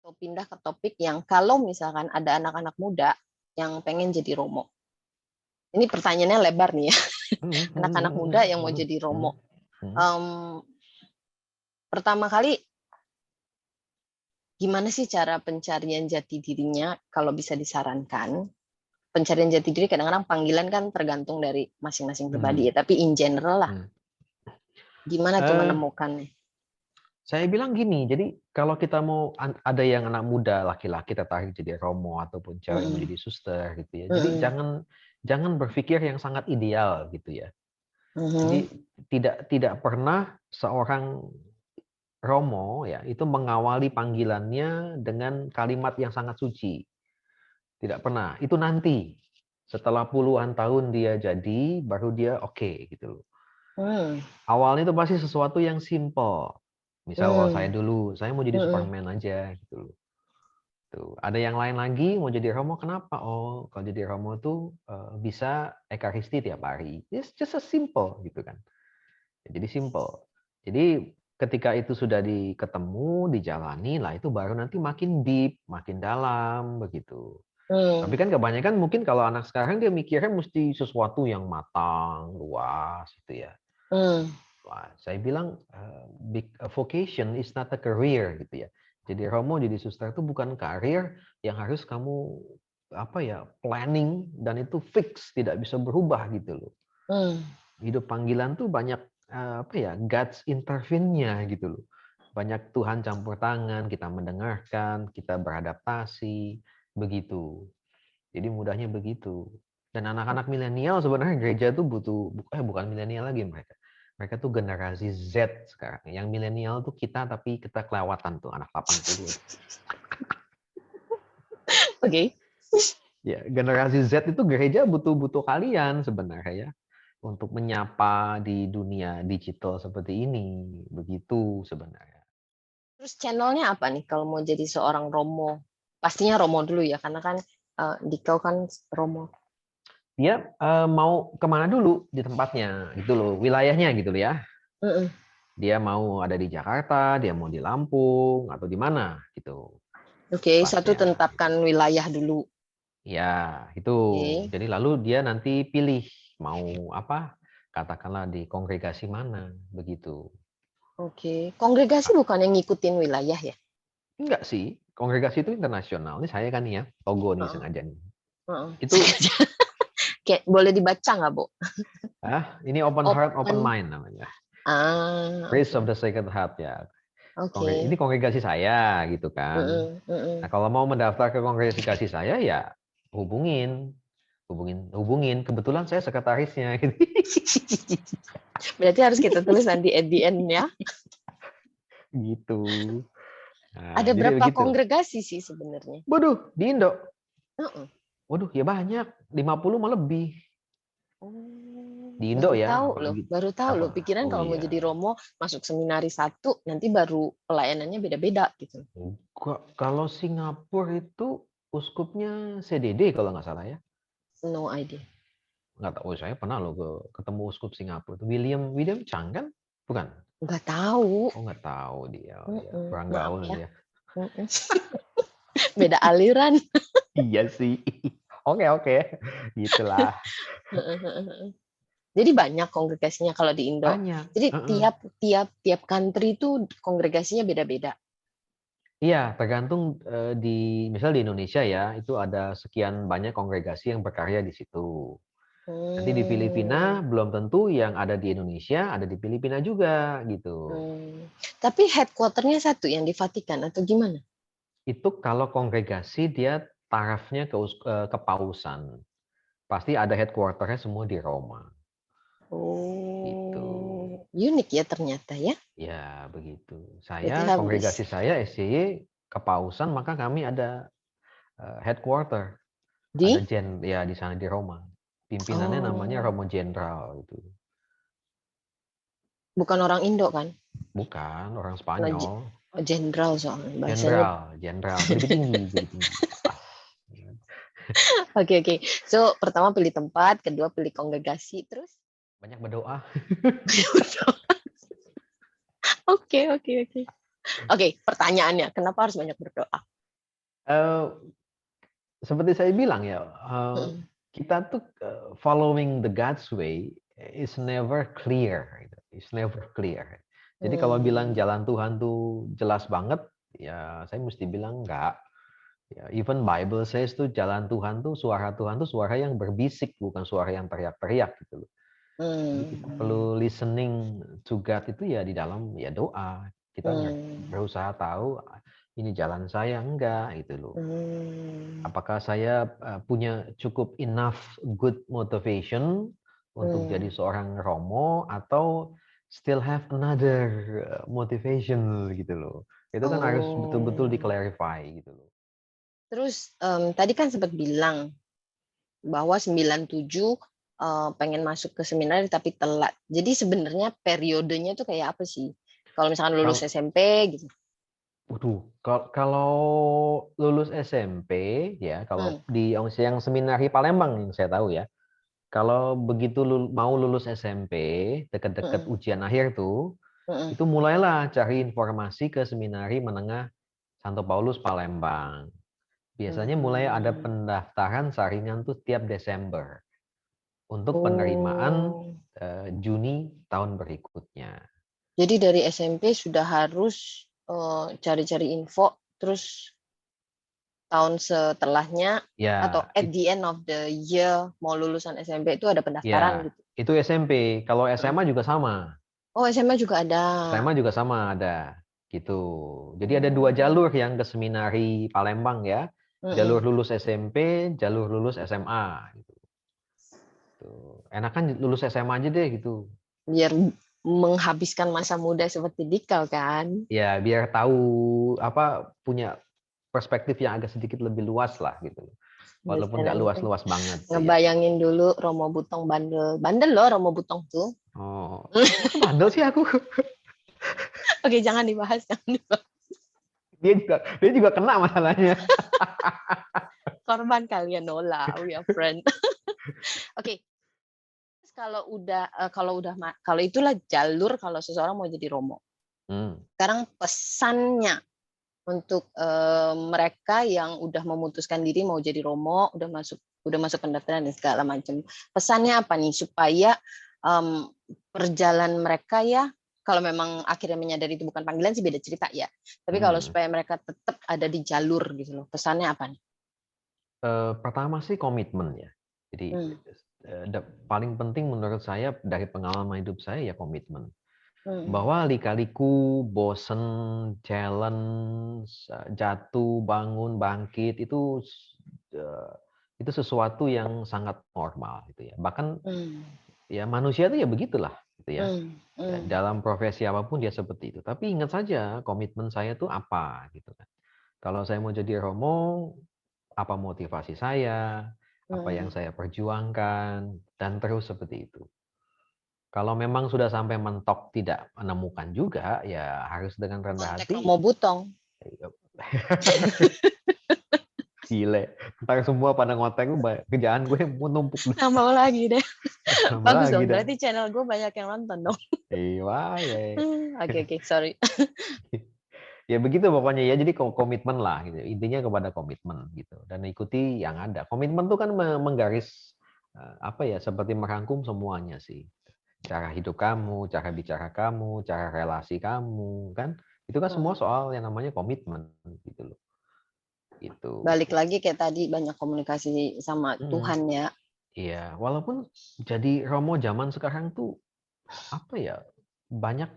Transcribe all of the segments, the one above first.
Atau pindah ke topik yang kalau misalkan ada anak-anak muda yang pengen jadi romo. Ini pertanyaannya lebar nih ya. Anak-anak muda yang mau jadi romo. Pertama kali, gimana sih cara pencarian jati dirinya kalau bisa disarankan? Pencarian jati diri kadang-kadang panggilan kan tergantung dari masing-masing pribadi ya, tapi in general lah. Gimana tuh menemukannya? Saya bilang gini, jadi kalau kita mau ada yang anak muda laki-laki tertarik jadi romo ataupun cewek yang mau jadi suster gitu ya. Jadi jangan berpikir yang sangat ideal gitu ya. Jadi tidak pernah seorang romo ya itu mengawali panggilannya dengan kalimat yang sangat suci. Tidak pernah. Itu nanti setelah puluhan tahun dia jadi baru dia oke gitu loh. Awalnya itu pasti sesuatu yang simple. Misal kalau saya dulu, saya mau jadi Superman aja gitu loh. Tuh, ada yang lain lagi mau jadi romo, kenapa? Oh, kalau jadi romo tuh bisa ekaristi tiap hari. It's just a simple gitu kan. Jadi simple. Jadi ketika itu sudah ketemu, dijalani lah itu baru nanti makin deep, makin dalam begitu. Tapi kan kebanyakan mungkin kalau anak sekarang dia mikirnya mesti sesuatu yang matang, luas gitu ya. Wah, saya bilang vocation is not a career gitu ya. Jadi romo, jadi suster itu bukan karir yang harus kamu planning dan itu fix, tidak bisa berubah gitu loh. Hidup panggilan tuh banyak God's intervene-nya gitu loh. Banyak Tuhan campur tangan, kita mendengarkan, kita beradaptasi, begitu. Jadi mudahnya begitu. Dan anak-anak milenial sebenarnya gereja tuh bukan milenial lagi mereka. Mereka tuh generasi Z sekarang. Yang milenial tuh kita, tapi kita kelewatan tuh anak 80. Oke. Ya, generasi Z itu gereja butuh kalian sebenarnya ya. Untuk menyapa di dunia digital seperti ini. Begitu sebenarnya. Terus channelnya apa nih kalau mau jadi seorang romo? Pastinya romo dulu ya, karena kan Dikau kan romo. Dia mau kemana dulu di tempatnya gitu loh, wilayahnya gitu loh ya. Dia mau ada di Jakarta, dia mau di Lampung atau di mana gitu. Oke, satu tetapkan wilayah dulu. Ya, itu. Jadi lalu dia nanti pilih mau apa? Katakanlah di kongregasi mana, begitu. Oke, kongregasi bukan yang ngikutin wilayah ya? Enggak sih, kongregasi itu internasional. Ini saya kan nih ya, Togo nih sengaja nih. Itu kayak boleh dibaca nggak, Bu? Ini open heart, open mind namanya. Praise of the Sacred Heart ya. Ini kongregasi saya gitu kan. Nah, kalau mau mendaftar ke kongregasi saya ya hubungin. Kebetulan saya sekretarisnya. Berarti harus kita tulis nanti at the end ya. Gitu. Nah, ada berapa kongregasi sih sebenarnya? Waduh, di Indo. Waduh, ya banyak. 50 mah lebih. Di Indo ya. Baru tahu loh. Pikiran kalau mau jadi romo masuk seminari 1, nanti baru pelayanannya beda-beda gitu. Kalau Singapura itu uskupnya CDD kalau nggak salah ya. No idea. Nggak tahu, saya pernah loh ketemu uskup Singapura. William Chang kan? Bukan? Nggak tahu. Oh, nggak tahu dia. Kurang gaul ya. Beda aliran. Iya sih. Oke. Gitulah. Jadi banyak kongregasinya kalau di Indo. Banyak. Jadi tiap country itu kongregasinya beda-beda. Iya, tergantung misal di Indonesia ya, itu ada sekian banyak kongregasi yang berkarya di situ. Nanti di Filipina belum tentu yang ada di Indonesia ada di Filipina juga gitu. Tapi headquarternya satu yang di Vatikan atau gimana? Itu kalau kongregasi dia tarafnya ke pausan. Pasti ada headquarternya semua di Roma. Gitu. Unik ya ternyata ya. Ya, begitu. Kongregasi saya SCY kepausan, maka kami ada headquarter. Ada di sana di Roma. Pimpinannya namanya Romo Jenderal itu. Bukan orang Indo kan? Bukan, orang Spanyol. Jenderal soalnya bahasanya. Jenderal. Lebih tinggi. Oke. So, pertama pilih tempat, kedua pilih kongregasi, terus? Banyak berdoa. Oke. Oke, pertanyaannya, kenapa harus banyak berdoa? Eh, seperti saya bilang ya, kita tuh following the God's way is never clear, gitu. It's never clear. Jadi kalau bilang jalan Tuhan tuh jelas banget, ya saya mesti bilang enggak. Ya, even Bible says tuh jalan Tuhan tuh suara yang berbisik, bukan suara yang teriak-teriak gitu loh. Jadi kita perlu listening to God itu ya di dalam ya doa. Kita berusaha tahu ini jalan saya enggak gitu loh. Apakah saya punya cukup enough good motivation untuk jadi seorang Romo atau still have another motivation gitu loh. Itu kan harus betul-betul di-clarify gitu loh. Terus tadi kan sempat bilang bahwa 97 pengen masuk ke seminari tapi telat. Jadi sebenarnya periodenya tuh kayak apa sih? Kalau misalkan lulus SMP gitu. Waduh, kalau lulus SMP ya, kalau di yang seminari Palembang yang saya tahu ya, kalau begitu mau lulus SMP, dekat-dekat ujian akhir tuh, itu mulailah cari informasi ke seminari menengah Santo Paulus Palembang. Biasanya mulai ada pendaftaran saringan tuh tiap Desember untuk penerimaan Juni tahun berikutnya. Jadi dari SMP sudah harus cari-cari info, terus tahun setelahnya atau Ya, at the end of the year mau lulusan SMP itu ada pendaftaran ya, gitu. itu SMP. Kalau SMA juga sama. Oh, SMA juga ada. SMA juga sama ada gitu. Jadi ada 2 jalur yang ke seminari Palembang ya. Jalur lulus SMP, jalur lulus SMA gitu. Enakan lulus SMA aja deh gitu. Biar menghabiskan masa muda seperti Dikal kan. Ya, biar tahu punya perspektif yang agak sedikit lebih luas lah gitu. Walaupun nggak luas-luas banget. Ngebayangin dulu Romo Butong bandel. Bandel loh Romo Butong tuh. Oh, bandel sih aku. Oke, jangan dibahas, jangan dibahas. Dia juga kena masalahnya. Korban kalian Nola, we are friend. Oke. Kalau itulah jalur kalau seseorang mau jadi Romo. Sekarang pesannya untuk mereka yang udah memutuskan diri mau jadi Romo, udah masuk pendaftaran dan segala macam. Pesannya apa nih supaya perjalanan mereka ya, kalau memang akhirnya menyadari itu bukan panggilan sih beda cerita ya. Tapi kalau supaya mereka tetap ada di jalur gitu loh, pesannya apa nih? Pertama sih komitmen ya. Jadi paling penting menurut saya dari pengalaman hidup saya ya komitmen. Bahwa lika-liku, bosen, challenge, jatuh, bangun, bangkit itu sesuatu yang sangat normal gitu ya. Bahkan ya manusia itu ya begitulah gitu ya. Dalam profesi apapun dia seperti itu. Tapi ingat saja komitmen saya itu apa gitu kan. Kalau saya mau jadi Romo, apa motivasi saya, apa yang saya perjuangkan, dan terus seperti itu. Kalau memang sudah sampai mentok tidak menemukan juga, ya harus dengan rendah hati. Romo Butong. Gile, ntar semua pada ngotek kerjaan gue mau numpuk. Mau lagi deh. Bagus dong, berarti channel gue banyak yang nonton dong. Iya, ya. Oke, sorry. Ya begitu pokoknya ya, jadi komitmen lah gitu. Intinya kepada komitmen gitu dan ikuti yang ada. Komitmen tuh kan menggaris seperti merangkum semuanya sih. Cara hidup kamu, cara bicara kamu, cara relasi kamu kan. Itu kan semua soal yang namanya komitmen gitu loh. Gitu. Balik lagi kayak tadi banyak komunikasi sama Tuhan ya. Iya, walaupun jadi Romo zaman sekarang tuh banyak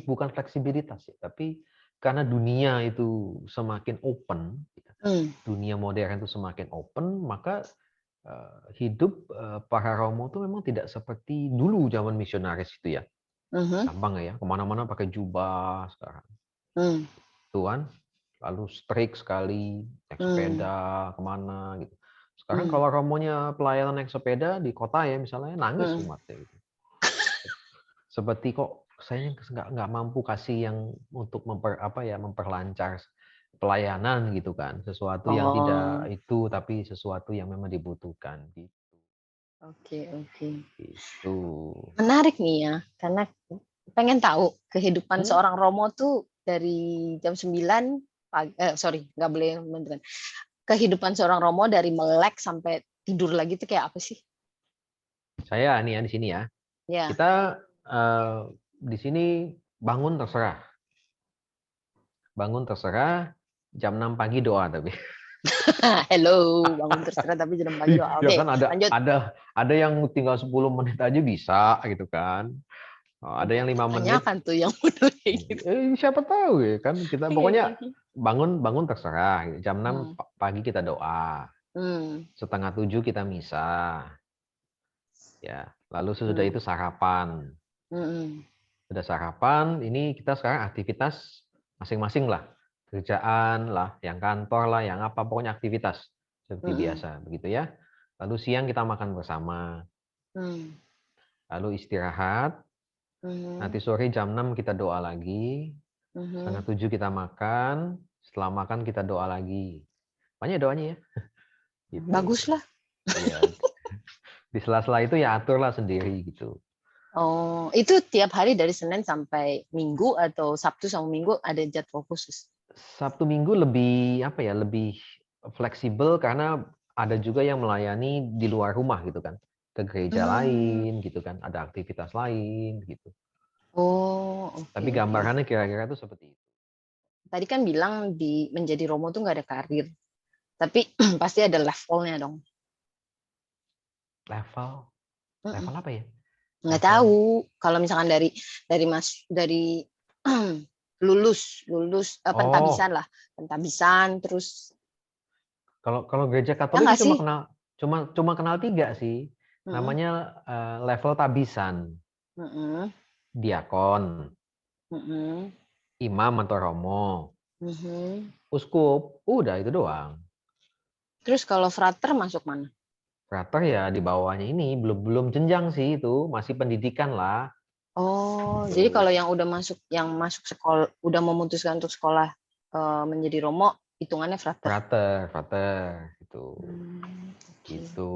bukan fleksibilitas ya, tapi karena dunia itu semakin open, dunia modern itu semakin open, maka hidup para Romo itu memang tidak seperti dulu zaman misionaris itu ya. Gampang ya, kemana-mana pakai jubah sekarang. Tuhan, lalu strict sekali, naik sepeda kemana gitu. Sekarang kalau Romonya pelayanan naik sepeda di kota ya misalnya, nangis umatnya gitu. Seperti kok saya nggak mampu kasih yang untuk memperlancar pelayanan gitu kan, sesuatu yang tidak itu tapi sesuatu yang memang dibutuhkan gitu. Oke. Gitu. Menarik nih ya, karena pengen tahu kehidupan seorang Romo tuh dari jam 9 nggak boleh menentukan. Kehidupan seorang Romo dari melek sampai tidur lagi itu kayak apa sih? Saya nih ya di sini ya. Ya. Kita di sini bangun terserah. Bangun terserah, jam 6 pagi doa tapi. Hello, bangun terserah tapi jam pagi doa. Ya Oke, kan lanjut. ada yang tinggal 10 menit aja bisa gitu kan. Ada yang 5 menit. Kebanyakan tuh yang model kayak gitu. Siapa tahu ya kan kita Oke, oke, pokoknya oke. bangun terserah. Jam 6 Hmm. pagi kita doa. Hmm. 6:30 kita misa. Ya, lalu sesudah Hmm. itu sarapan. Hmm. Sudah sarapan, ini kita sekarang aktivitas masing-masing lah. Kerjaan lah, yang kantor lah, yang apa, pokoknya aktivitas seperti Hmm. biasa, begitu ya. Lalu siang kita makan bersama, Hmm. lalu istirahat, Hmm. nanti sore jam 6 kita doa lagi, Hmm. 6:30 kita makan, setelah makan kita doa lagi. Banyak doanya ya, gitu. Bagus lah. Iya, di sela-sela itu ya aturlah sendiri gitu. Oh, itu tiap hari dari Senin sampai Minggu atau Sabtu sama Minggu ada jadwal khusus? Sabtu Minggu lebih apa ya, lebih fleksibel karena ada juga yang melayani di luar rumah gitu kan. Ke gereja Hmm. lain gitu kan, ada aktivitas lain gitu. Oh, oke, Tapi oke. gambarannya kira-kira tuh seperti itu. Tadi kan bilang di menjadi Romo tuh nggak ada karir, tapi pasti ada levelnya dong. Level Mm-mm. level apa ya? Nggak Level tahu kalau misalkan dari lulus pentabisan oh, lah, pentabisan terus kalau kalau gereja ya Katolik nggak sih sih? cuma kenal 3 sih. Mm-mm. Namanya level tabisan, Mm-mm. diakon, Mm-mm. imam atau romo, Mm-mm. uskup, udah itu doang. Terus kalau frater masuk mana? Frater ya di bawahnya ini belum jenjang sih itu, masih pendidikan lah. Oh, jadi Tuh. kalau yang masuk sekolah udah memutuskan untuk sekolah menjadi Romo, hitungannya frater. Frater gitu. Oke. Gitu.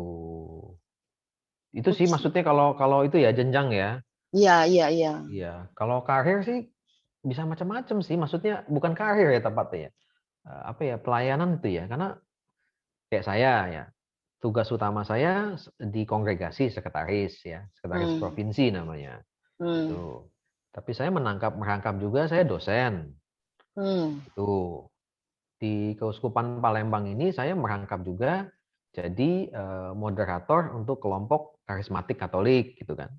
Itu sih Oke. maksudnya kalau kalau itu ya jenjang ya. Iya, iya, iya. Iya, kalau karir sih bisa macam-macam sih. Maksudnya bukan karir ya tepatnya ya. Apa ya, pelayanan itu ya. Karena kayak saya ya, tugas utama saya di kongregasi sekretaris ya, sekretaris Hmm. provinsi namanya. Hmm. Itu. Tapi saya merangkap juga saya dosen. Hmm. Itu. Di Keuskupan Palembang ini saya merangkap juga jadi moderator untuk kelompok karismatik Katolik gitu kan.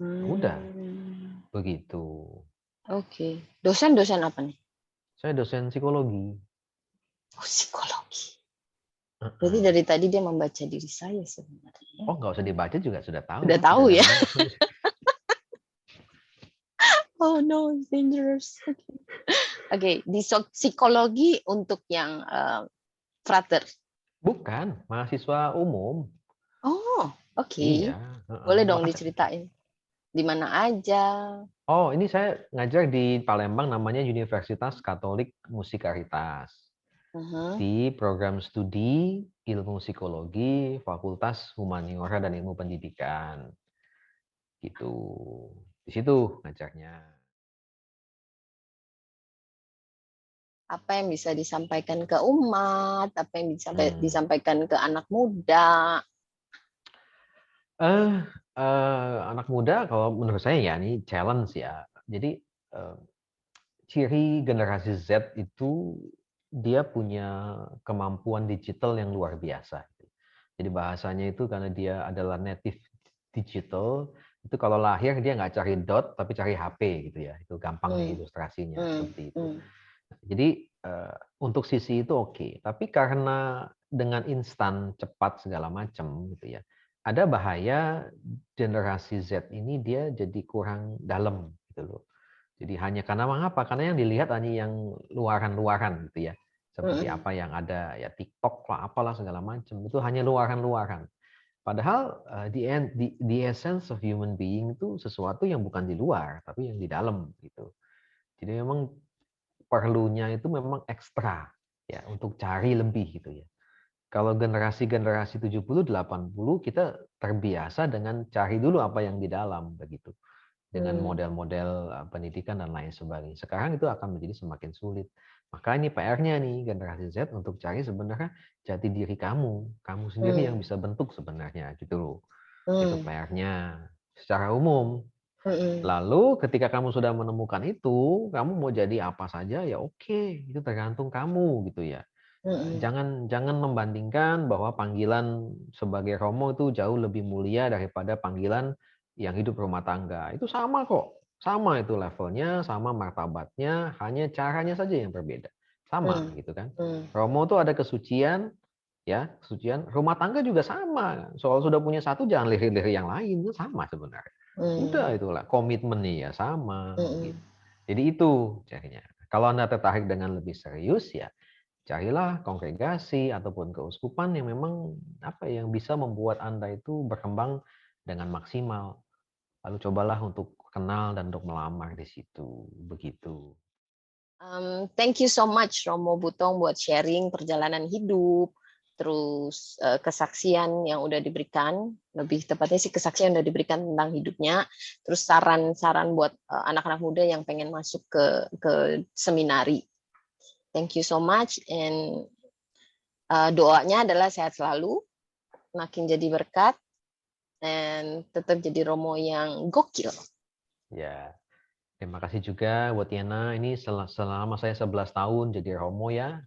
Ya udah, Hmm. begitu. Oke. Dosen-dosen apa nih? Saya dosen psikologi. Oh, psikologi. Berarti Heeh. dari tadi dia membaca diri saya sebenarnya. Oh, nggak usah dibaca juga sudah tahu Udah kan, sudah tahu ada ya. nama. Oh no, it's dangerous. Oke, di psikologi untuk yang frater. Bukan, mahasiswa umum. Oh, oke. Iya, heeh. Boleh dong Makasih. diceritain. Di mana aja? Oh, ini saya ngajar di Palembang namanya Universitas Katolik Musikaritas. Mhm. Di program studi ilmu psikologi Fakultas Humaniora dan Ilmu Pendidikan gitu. Di situ ngajarnya. Apa yang bisa disampaikan ke umat? Apa yang bisa Hmm. disampaikan ke anak muda? Eh, anak muda kalau menurut saya ya ini challenge ya. Jadi eh, ciri generasi Z itu dia punya kemampuan digital yang luar biasa. Jadi bahasanya itu karena dia adalah native digital, itu kalau lahir dia nggak cari dot tapi cari HP gitu ya. Itu gampangnya Hmm. ilustrasinya Hmm. seperti itu. Hmm. Jadi untuk sisi itu oke, tapi karena dengan instan, cepat segala macam gitu ya. Ada bahaya generasi Z ini dia jadi kurang dalam gitu loh. Jadi hanya karena mengapa? Karena yang dilihat hanya yang luaran-luaran gitu ya. Seperti Hmm. apa yang ada ya TikTok lah apalah segala macam. Itu hanya luaran-luaran. Padahal the essence of human being itu sesuatu yang bukan di luar tapi yang di dalam gitu. Jadi memang perlunya itu memang ekstra ya untuk cari lebih gitu ya. Kalau generasi-generasi 70, 80 kita terbiasa dengan cari dulu apa yang di dalam begitu. dengan model-model pendidikan dan lain sebagainya. Sekarang itu akan menjadi semakin sulit. Maka ini PR-nya nih generasi Z untuk cari sebenarnya jati diri kamu. Kamu sendiri yang bisa bentuk sebenarnya gitu loh. Itu PR-nya secara umum. Lalu ketika kamu sudah menemukan itu, kamu mau jadi apa saja ya oke, itu tergantung kamu gitu ya. Jangan membandingkan bahwa panggilan sebagai Romo itu jauh lebih mulia daripada panggilan yang hidup rumah tangga. Itu sama kok. Sama itu levelnya, sama martabatnya, hanya caranya saja yang berbeda. Sama gitu kan. Romo itu ada kesucian, ya, kesucian. Rumah tangga juga sama. Soal sudah punya satu jangan lirik-lirik yang lain, itu sama sebenarnya. Udah itulah komitmen nih ya sama gitu. Jadi itu caranya. Kalau Anda tertarik dengan lebih serius ya carilah kongregasi ataupun keuskupan yang memang yang bisa membuat Anda itu berkembang dengan maksimal. Lalu cobalah untuk kenal dan untuk melamar di situ, begitu. Thank you so much Romo Butong buat sharing perjalanan hidup, terus kesaksian yang udah diberikan, lebih tepatnya sih kesaksian yang udah diberikan tentang hidupnya, terus saran-saran buat anak-anak muda yang pengen masuk ke seminari. Thank you so much, and doanya adalah sehat selalu, makin jadi berkat, dan tetap jadi Romo yang gokil. Ya, terima kasih juga buat Yana. Ini selama saya 11 tahun jadi Romo ya.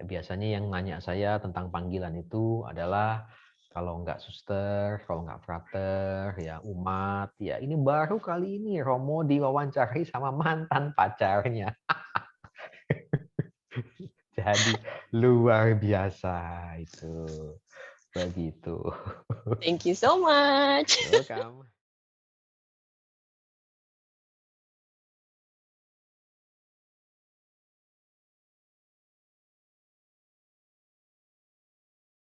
Biasanya yang nanya saya tentang panggilan itu adalah kalau nggak suster, kalau nggak frater, ya umat. Ya ini baru kali ini Romo diwawancari sama mantan pacarnya. Jadi luar biasa itu. Begitu. Thank you so much. Welcome.